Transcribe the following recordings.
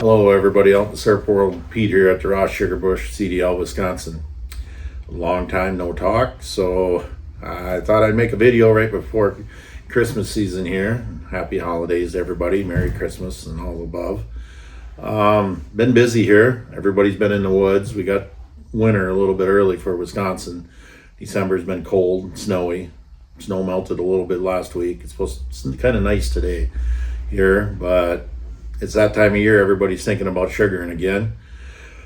Hello, everybody out in the surf world. Pete here at the Roth Sugar Bush, CDL, Wisconsin. Long time no talk, so I thought I'd make a video right before Christmas season here. Happy holidays to everybody. Merry Christmas and all above. Been busy here. Everybody's been in the woods. We got winter a little bit early for Wisconsin. December's been cold, snowy. Snow melted a little bit last week. It's kind of nice today here, but it's that time of year everybody's thinking about sugaring again,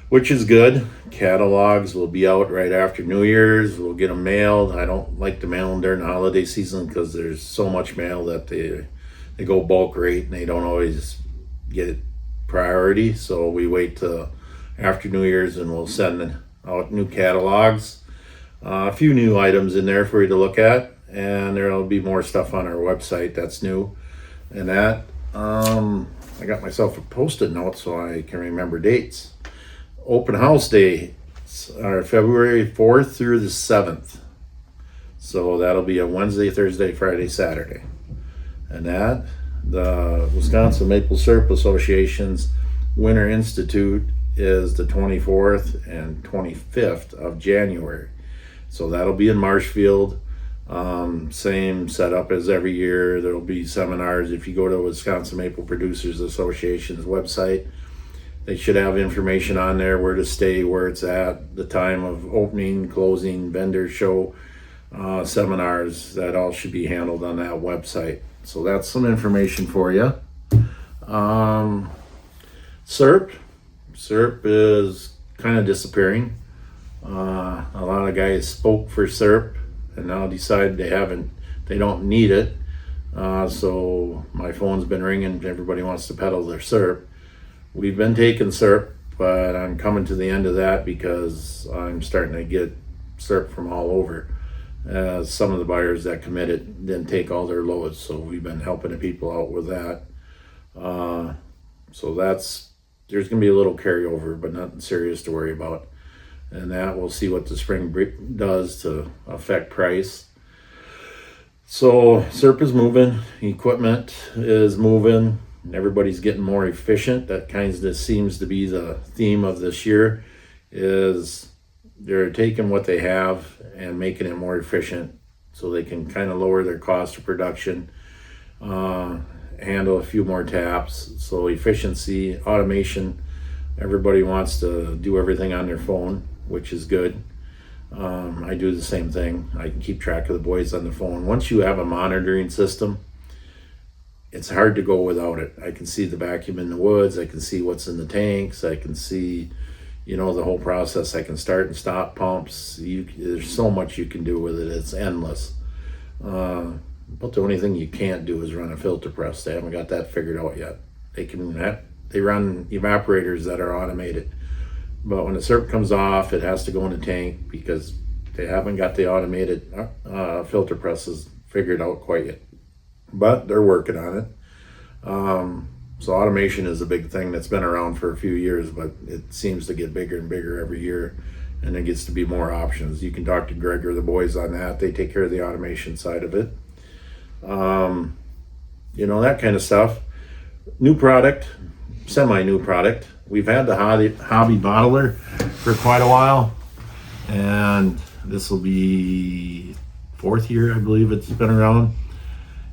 which is good. Catalogs will be out right after New Year's. We'll get them mailed. I don't like to mail them during the holiday season because there's so much mail that they go bulk rate and they don't always get priority. So we wait till after New Year's and we'll send out new catalogs. A few new items in there for you to look at, and there'll be more stuff on our website that's new. And that I got myself a post-it note so I can remember dates. Open house days are February 4th through the 7th. So that'll be a Wednesday, Thursday, Friday, Saturday. And that, the Wisconsin Maple Syrup Association's Winter Institute is the 24th and 25th of January. So that'll be in Marshfield. Same setup as every year. There'll be seminars. If you go to Wisconsin Maple Producers Association's website, they should have information on there, where to stay, where it's at, the time of opening, closing, vendor show, seminars. That all should be handled on that website. So that's some information for you. Syrup is kind of disappearing. A lot of guys spoke for syrup and now decide they don't need it. So my phone's been ringing. Everybody wants to peddle their syrup. We've been taking syrup, but I'm coming to the end of that because I'm starting to get syrup from all over. Some of the buyers that committed didn't take all their loads, so we've been helping the people out with that. So there's going to be a little carryover, but nothing serious to worry about. And that we'll see what the spring does to affect price. So syrup is moving, equipment is moving, everybody's getting more efficient. That kind of seems to be the theme of this year, is they're taking what they have and making it more efficient so they can kind of lower their cost of production, handle a few more taps. So efficiency, automation, everybody wants to do everything on their phone, which is good. I do the same thing. I can keep track of the boys on the phone. Once you have a monitoring system, it's hard to go without it. I can see the vacuum in the woods. I can see what's in the tanks. I can see, the whole process. I can start and stop pumps. There's so much you can do with it. It's endless. But the only thing you can't do is run a filter press. They haven't got that figured out yet. They run evaporators that are automated. But when the syrup comes off, it has to go in the tank because they haven't got the automated filter presses figured out quite yet. But they're working on it. So automation is a big thing that's been around for a few years, but it seems to get bigger and bigger every year, and it gets to be more options. You can talk to Greg or the boys on that. They take care of the automation side of it. That kind of stuff. New product, semi-new product. We've had the hobby bottler for quite a while, and this will be 4th year, I believe it's been around.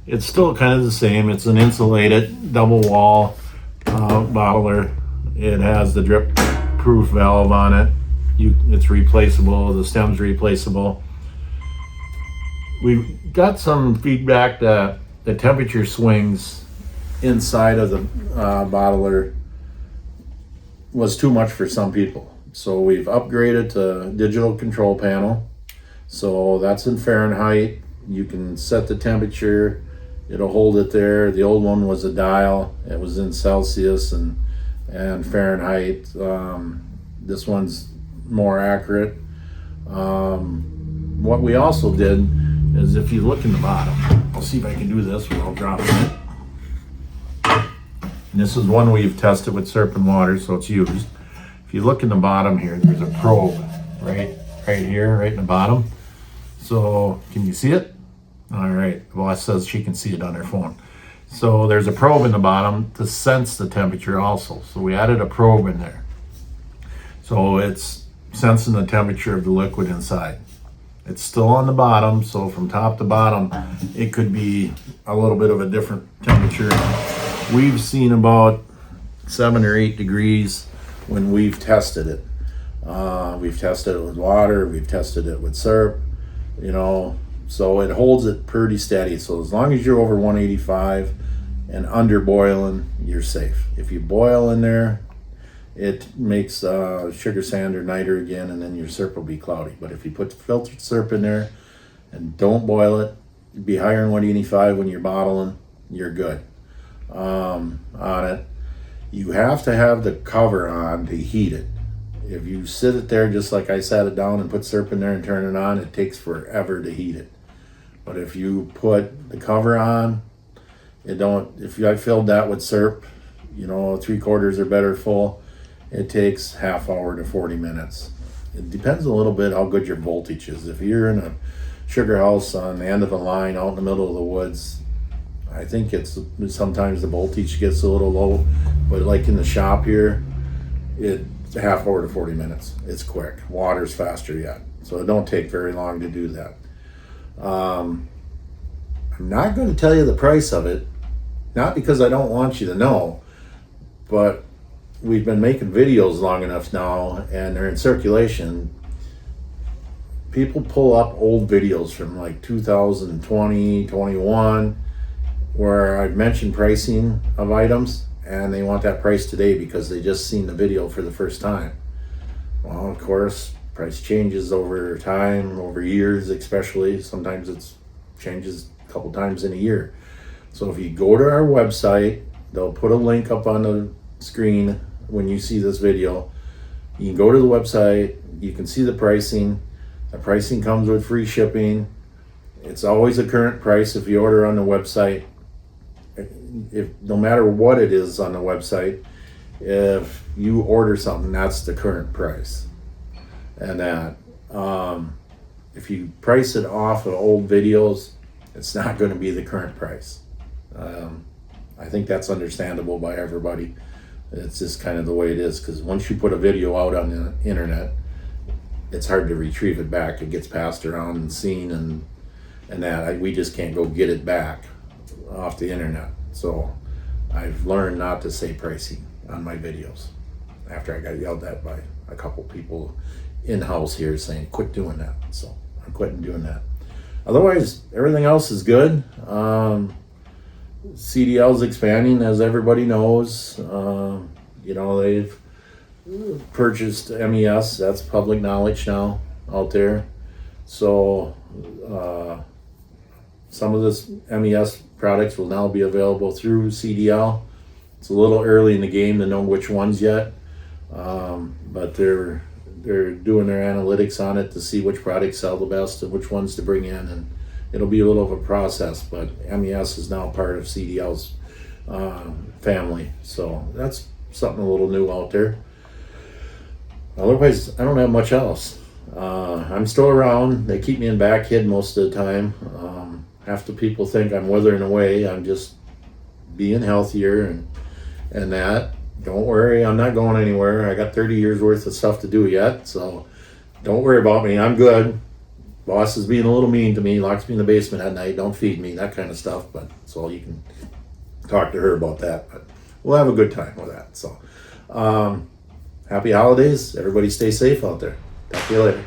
It's still kind of the same. It's an insulated double wall bottler. It has the drip proof valve on it. It's replaceable. The stem's replaceable. We've got some feedback that the temperature swings inside of the bottler was too much for some people. So we've upgraded to digital control panel. So that's in Fahrenheit. You can set the temperature. It'll hold it there. The old one was a dial. It was in Celsius and Fahrenheit. This one's more accurate. What we also did is, if you look in the bottom, I'll see if I can do this without dropping it. And this is one we've tested with syrup and water, so it's used. If you look in the bottom here, there's a probe right here, right in the bottom. So can you see it? All right. Well, it says she can see it on her phone. So there's a probe in the bottom to sense the temperature also. So we added a probe in there. So it's sensing the temperature of the liquid inside. It's still on the bottom, so from top to bottom, it could be a little bit of a different temperature. We've seen about 7 or 8 degrees when we've tested it. We've tested it with water, we've tested it with syrup, you know, so it holds it pretty steady. So as long as you're over 185 and under boiling, you're safe. If you boil in there, it makes sugar sand or niter again, and then your syrup will be cloudy. But if you put filtered syrup in there and don't boil it, it'd be higher than 185 when you're bottling, you're good on it. You have to have the cover on to heat it. If you sit it there just like I sat it down and put syrup in there and turn it on, it takes forever to heat it. But if you put the cover on, it don't. If I filled that with syrup, you know, 3/4 or better full, it takes half hour to 40 minutes. It depends a little bit how good your voltage is. If you're in a sugar house on the end of the line out in the middle of the woods, I think it's sometimes the voltage gets a little low, but like in the shop here, it's a half hour to 40 minutes. It's quick. Water's faster yet. So it don't take very long to do that. I'm not going to tell you the price of it, not because I don't want you to know, but we've been making videos long enough now and they're in circulation. People pull up old videos from like 2020, 21, where I've mentioned pricing of items and they want that price today because they just seen the video for the first time. Well, of course, price changes over time, over years especially. Sometimes it changes a couple times in a year. So if you go to our website, they'll put a link up on the screen when you see this video. You can go to the website, you can see the pricing. The pricing comes with free shipping. It's always a current price if you order on the website. If no matter what it is on the website, if you order something, that's the current price. And that if you price it off of old videos, it's not going to be the current price. I think that's understandable by everybody. It's just kind of the way it is, because once you put a video out on the internet, it's hard to retrieve it back. It gets passed around and seen, and that we just can't go get it back off the internet. So I've learned not to say pricing on my videos after I got yelled at by a couple people in-house here saying quit doing that. So I'm quitting doing that. Otherwise, everything else is good. CDL's expanding, as everybody knows. You know, they've purchased MES. That's public knowledge now out there. So some of this MES products will now be available through CDL. It's a little early in the game to know which ones yet, but they're doing their analytics on it to see which products sell the best and which ones to bring in, and it'll be a little of a process, but MES is now part of CDL's family. So that's something a little new out there. Otherwise, I don't have much else. I'm still around. They keep me in back hid most of the time. Half the people think I'm withering away. I'm just being healthier and that. Don't worry, I'm not going anywhere. I got 30 years worth of stuff to do yet, so don't worry about me. I'm good. Boss is being a little mean to me, locks me in the basement at night, don't feed me, that kind of stuff. But so you can talk to her about that. But we'll have a good time with that. So happy holidays. Everybody stay safe out there. Talk to you later.